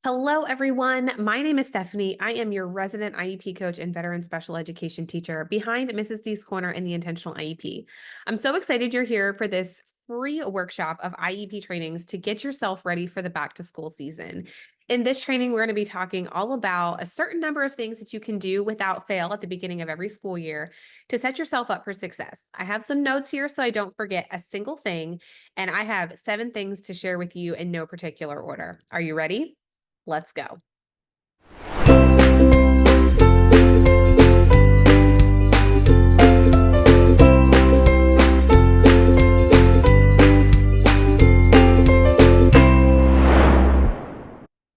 Hello, everyone. My name is Stephanie. I am your resident IEP coach and veteran special education teacher behind Mrs. D's Corner and the Intentional IEP. I'm so excited you're here for this free workshop of IEP trainings to get yourself ready for the back to school season. In this training, we're going to be talking all about a certain number of things that you can do without fail at the beginning of every school year to set yourself up for success. I have some notes here so I don't forget a single thing, and I have 7 things to share with you in no particular order. Are you ready? Let's go.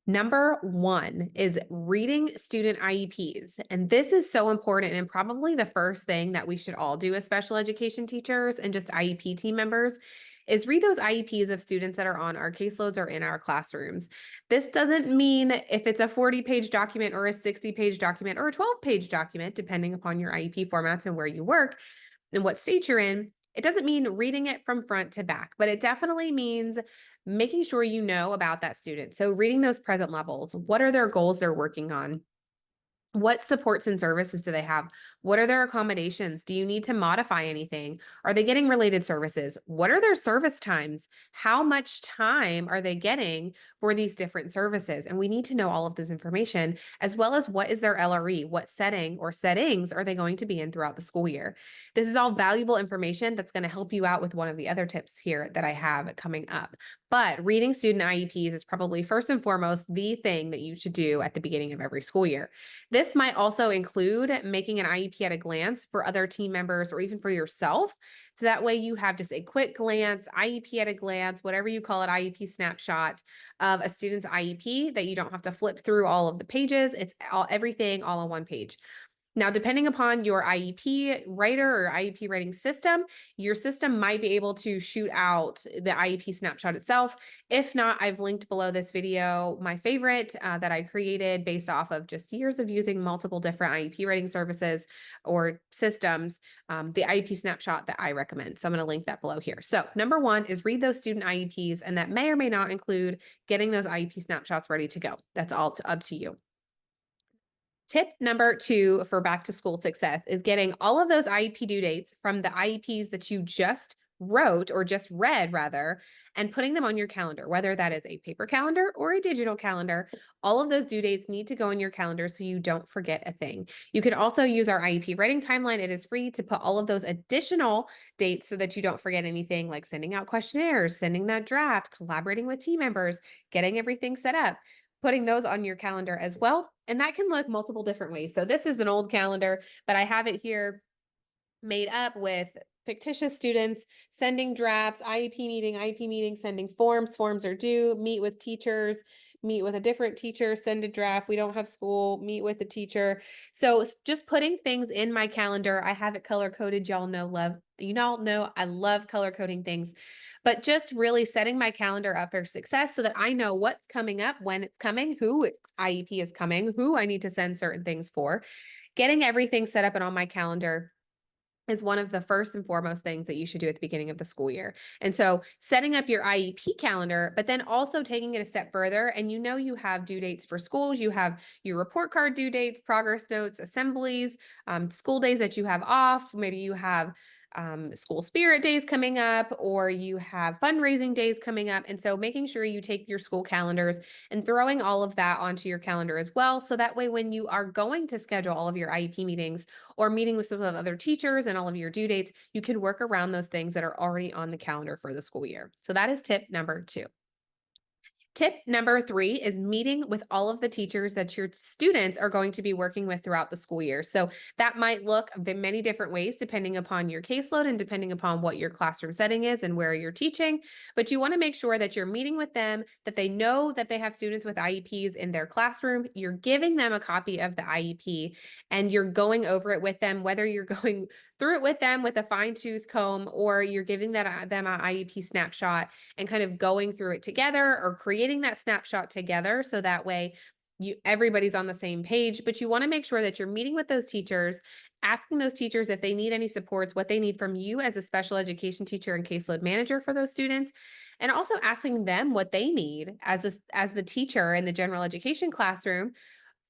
Number 1 is reading student IEPs. And this is so important and probably the first thing that we should all do as special education teachers and just IEP team members is read those IEPs of students that are on our caseloads or in our classrooms. This doesn't mean if it's a 40-page document or a 60-page document or a 12-page document, depending upon your IEP formats and where you work and what state you're in. It doesn't mean reading it from front to back, but it definitely means making sure you know about that student. So, reading those present levels. What are their goals they're working on? What supports and services do they have? What are their accommodations? Do you need to modify anything? Are they getting related services? What are their service times? How much time are they getting for these different services? And we need to know all of this information, as well as what is their LRE? What setting or settings are they going to be in throughout the school year? This is all valuable information that's going to help you out with one of the other tips here that I have coming up. But reading student IEPs is probably first and foremost the thing that you should do at the beginning of every school year. This might also include making an IEP at a glance for other team members or even for yourself. So that way you have just a quick glance, IEP at a glance, whatever you call it, IEP snapshot of a student's IEP that you don't have to flip through all of the pages. It's everything all on one page. Now, depending upon your IEP writer or IEP writing system, your system might be able to shoot out the IEP snapshot itself. If not, I've linked below this video my favorite that I created based off of just years of using multiple different IEP writing services or systems, the IEP snapshot that I recommend. So I'm going to link that below here. So, number 1 is read those student IEPs, and that may or may not include getting those IEP snapshots ready to go. That's all up to you. Tip number 2 for back to school success is getting all of those IEP due dates from the IEPs that you just wrote or just read rather, and putting them on your calendar, whether that is a paper calendar or a digital calendar. All of those due dates need to go in your calendar so you don't forget a thing. You can also use our IEP writing timeline. It is free to put all of those additional dates so that you don't forget anything, like sending out questionnaires, sending that draft, collaborating with team members, getting everything set up, putting those on your calendar as well. And that can look multiple different ways. So this is an old calendar, but I have it here made up with fictitious students sending drafts, IEP meeting, sending forms. Forms are due, meet with teachers, meet with a different teacher, send a draft. We don't have school, meet with the teacher. So just putting things in my calendar. I have it color coded. You all know I love color coding things, but just really setting my calendar up for success so that I know what's coming up, when it's coming, who its IEP is coming, who I need to send certain things for. Getting everything set up and on my calendar is one of the first and foremost things that you should do at the beginning of the school year. And so setting up your IEP calendar, but then also taking it a step further. And you have due dates for schools, you have your report card due dates, progress notes, assemblies, school days that you have off. Maybe you have school spirit days coming up, or you have fundraising days coming up. And so making sure you take your school calendars and throwing all of that onto your calendar as well. So that way, when you are going to schedule all of your IEP meetings or meeting with some of the other teachers and all of your due dates, you can work around those things that are already on the calendar for the school year. So that is tip number 2. Tip number 3 is meeting with all of the teachers that your students are going to be working with throughout the school year. So that might look many different ways depending upon your caseload and depending upon what your classroom setting is and where you're teaching. But you want to make sure that you're meeting with them, that they know that they have students with IEPs in their classroom. You're giving them a copy of the IEP and you're going over it with them, whether you're going through it with them with a fine tooth comb or you're giving them an IEP snapshot and kind of going through it together or creating that snapshot together so that way everybody's on the same page. But you want to make sure that you're meeting with those teachers, asking those teachers if they need any supports, what they need from you as a special education teacher and caseload manager for those students, and also asking them what they need as the teacher in the general education classroom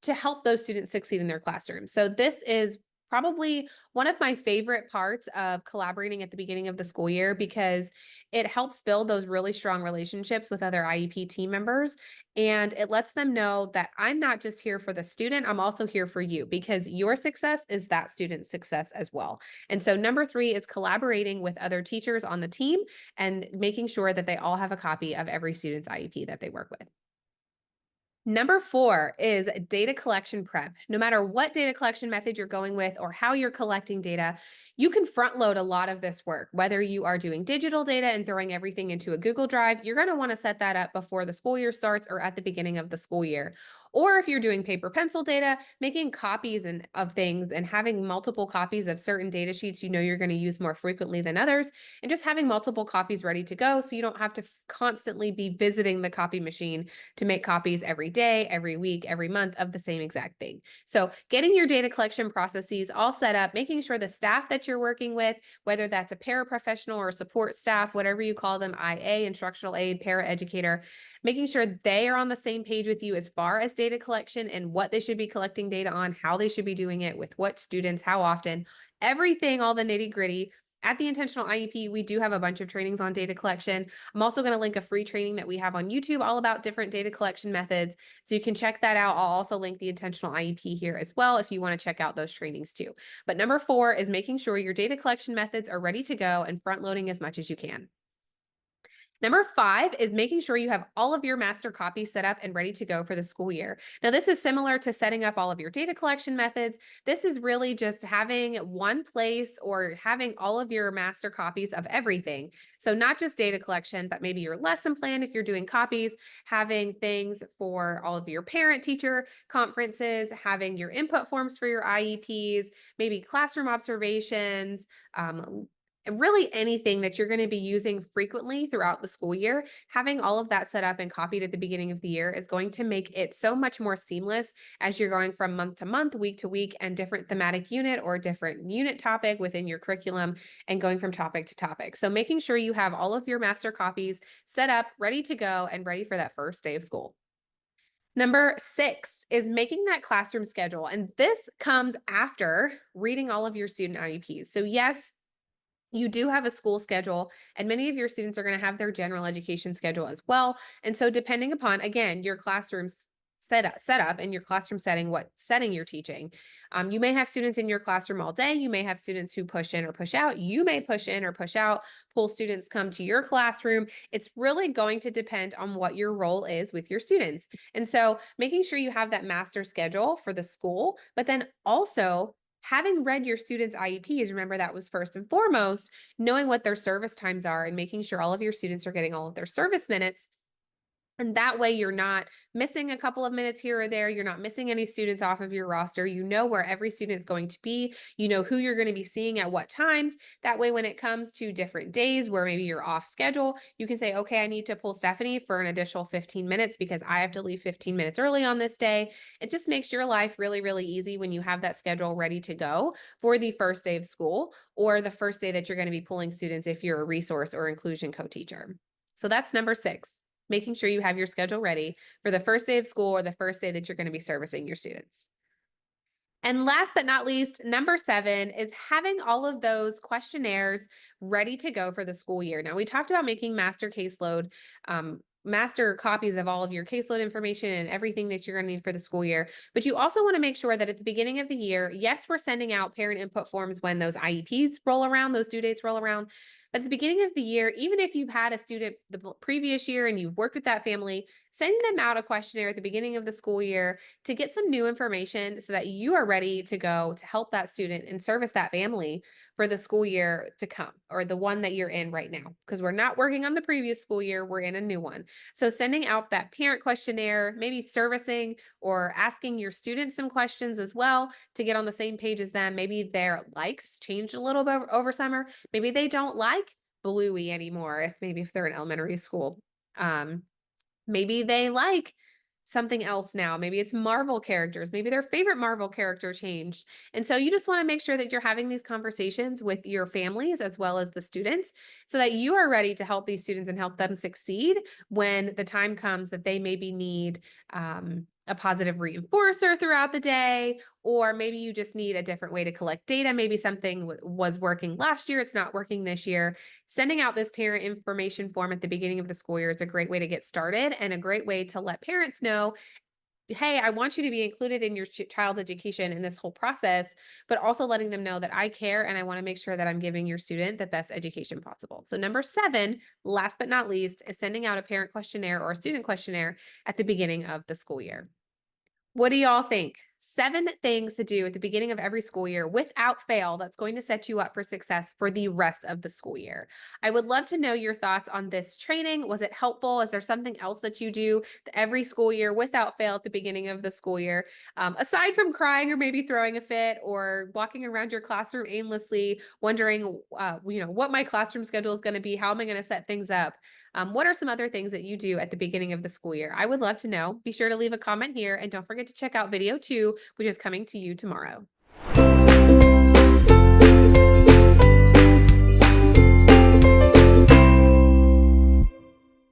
to help those students succeed in their classroom. So this is probably one of my favorite parts of collaborating at the beginning of the school year because it helps build those really strong relationships with other IEP team members. And it lets them know that I'm not just here for the student, I'm also here for you because your success is that student's success as well. And so, number three is collaborating with other teachers on the team and making sure that they all have a copy of every student's IEP that they work with. Number four is data collection prep. No matter what data collection method you're going with or how you're collecting data, you can front load a lot of this work. Whether you are doing digital data and throwing everything into a Google Drive, you're going to want to set that up before the school year starts or at the beginning of the school year. Or if you're doing paper pencil data, making copies of things and having multiple copies of certain data sheets you know you're going to use more frequently than others, and just having multiple copies ready to go so you don't have to constantly be visiting the copy machine to make copies every day, every week, every month of the same exact thing. So, getting your data collection processes all set up, making sure the staff that you're working with, whether that's a paraprofessional or support staff, whatever you call them, IA, instructional aid, paraeducator, making sure they are on the same page with you as far as data collection and what they should be collecting data on, how they should be doing it, with what students, how often, everything, all the nitty gritty. At the Intentional IEP, we do have a bunch of trainings on data collection. I'm also going to link a free training that we have on YouTube all about different data collection methods. So you can check that out. I'll also link the Intentional IEP here as well if you want to check out those trainings too. But number four is making sure your data collection methods are ready to go and front loading as much as you can. Number five is making sure you have all of your master copies set up and ready to go for the school year. Now, this is similar to setting up all of your data collection methods. This is really just having one place or having all of your master copies of everything. So, not just data collection, but maybe your lesson plan if you're doing copies, having things for all of your parent teacher conferences, having your input forms for your IEPs, maybe classroom observations, really anything that you're going to be using frequently throughout the school year, having all of that set up and copied at the beginning of the year is going to make it so much more seamless as you're going from month to month, week to week, and different thematic unit or different unit topic within your curriculum and going from topic to topic. So making sure you have all of your master copies set up, ready to go, and ready for that first day of school. Number six is making that classroom schedule. And this comes after reading all of your student IEPs. So, yes, you do have a school schedule, and many of your students are going to have their general education schedule as well. And so, depending upon, again, your classroom's set up and your classroom setting, what setting you're teaching, you may have students in your classroom all day. You may have students who push in or push out. You may push in or push out, pull students come to your classroom. It's really going to depend on what your role is with your students. And so, making sure you have that master schedule for the school, but then also having read your students' IEPs, remember that was first and foremost, knowing what their service times are and making sure all of your students are getting all of their service minutes. And that way, you're not missing a couple of minutes here or there. You're not missing any students off of your roster. You know where every student is going to be. You know who you're going to be seeing at what times. That way, when it comes to different days where maybe you're off schedule, you can say, okay, I need to pull Stephanie for an additional 15 minutes because I have to leave 15 minutes early on this day. It just makes your life really, really easy when you have that schedule ready to go for the first day of school or the first day that you're going to be pulling students if you're a resource or inclusion co-teacher. So that's number six, making sure you have your schedule ready for the first day of school or the first day that you're going to be servicing your students. And last but not least, number seven is having all of those questionnaires ready to go for the school year. Now, we talked about making master caseload, master copies of all of your caseload information and everything that you're going to need for the school year. But you also want to make sure that at the beginning of the year, yes, we're sending out parent input forms when those IEPs roll around, those due dates roll around. But at the beginning of the year, even if you've had a student the previous year and you've worked with that family, sending them out a questionnaire at the beginning of the school year to get some new information so that you are ready to go to help that student and service that family for the school year to come or the one that you're in right now. Because we're not working on the previous school year, we're in a new one. So sending out that parent questionnaire, maybe servicing or asking your students some questions as well to get on the same page as them. Maybe their likes changed a little bit over summer. Maybe they don't like Bluey anymore if they're in elementary school. Maybe they like something else now. Maybe it's Marvel characters. Maybe their favorite Marvel character changed. And so you just want to make sure that you're having these conversations with your families as well as the students so that you are ready to help these students and help them succeed when the time comes that they maybe need a positive reinforcer throughout the day, or maybe you just need a different way to collect data. Maybe something was working last year, it's not working this year. Sending out this parent information form at the beginning of the school year is a great way to get started and a great way to let parents know, hey, I want you to be included in your child's education in this whole process, but also letting them know that I care and I want to make sure that I'm giving your student the best education possible. So, number 7, last but not least, is sending out a parent questionnaire or a student questionnaire at the beginning of the school year. What do y'all think? 7 things to do at the beginning of every school year without fail that's going to set you up for success for the rest of the school year. I would love to know your thoughts on this training. Was it helpful? Is there something else that you do every school year without fail at the beginning of the school year? Aside from crying or maybe throwing a fit or walking around your classroom aimlessly, wondering, what my classroom schedule is going to be, how am I going to set things up? What are some other things that you do at the beginning of the school year? I would love to know. Be sure to leave a comment here and don't forget to check out video 2, which is coming to you tomorrow.